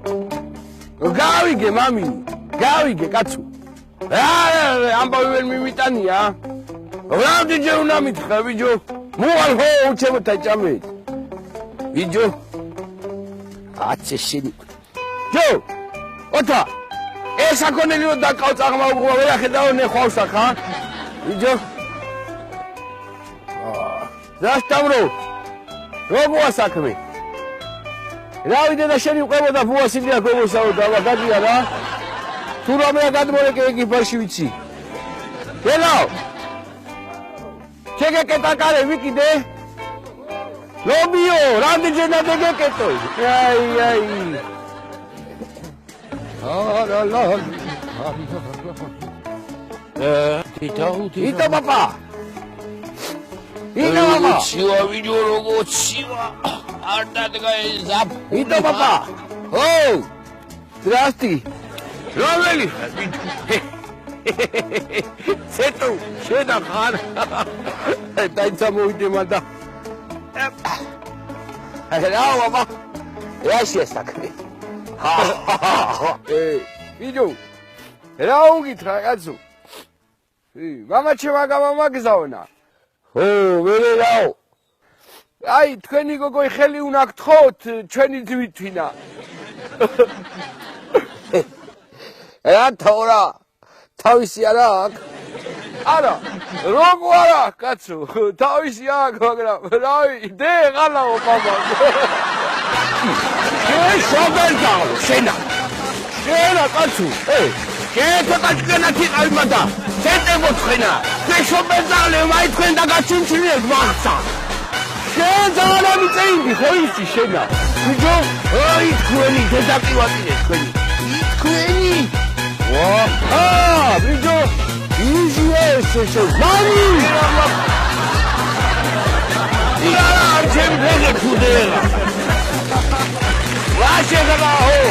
გავიგე მამი გავიგე კაცო ამბავი ვერ მიმიტანია რამდენჯერ უნდა მითხრა ვიჯო მოვალ ხო უჩემოთა ჭამე ვიჯო აცე შენი ჯო ოთა ეს აკონელი რომ დაკავ წაღმაუღვა ვერ ახედაო ნეხვავსა ხა ვიჯო ზასტამრო როგორ საქმე რავიდე და შენი უყებოდა ბუასილია გოგოსაო და გადია რა თუ რამეა გადმორეკე ეკიპაჟში ვიცი გელაო ჩეგეკეტაკარე ვიკიდე ლობიო რამდენჯერ დაგეკეტო აი ლა იტო პაპა იტო პაპა ჩივა ვიდეო როგორ ჩივა Ардадгайзап. Иду папа. Оу. Здрасти. Ромელი. Сету, შედა ხარ. დაიცა მოვიდე მანდა. რა პაპა. რა შეესაქმე. ვიდეო. რა უგითხრა კაცო. მამა ჩემა გამამაგზავნა. ო, ვერე რაო. აი თქვენი გოგოი ხელი უნდა გთხოვთ ჩვენი თვითინა რა თორა თავისი არა აქვს არა როგორ არა კაცო თავისი აქვს მაგრამ რავი დე ღალაო პაპა შეშობერდა შენა კაცო შეეთაკაჭკენა თიყავი მადა შეტებო თქვენა შეშობერდა ლევაი თქვენ დაგაჩუნჩინეთ მახსა ზალა მიწეინდი ხო ისი შენა ვიჯო აი თქვენი დედაკივატინე თქვენი ვა ვიჯო ის მამი ია ჩემ ქუდერა ვაშე გადაო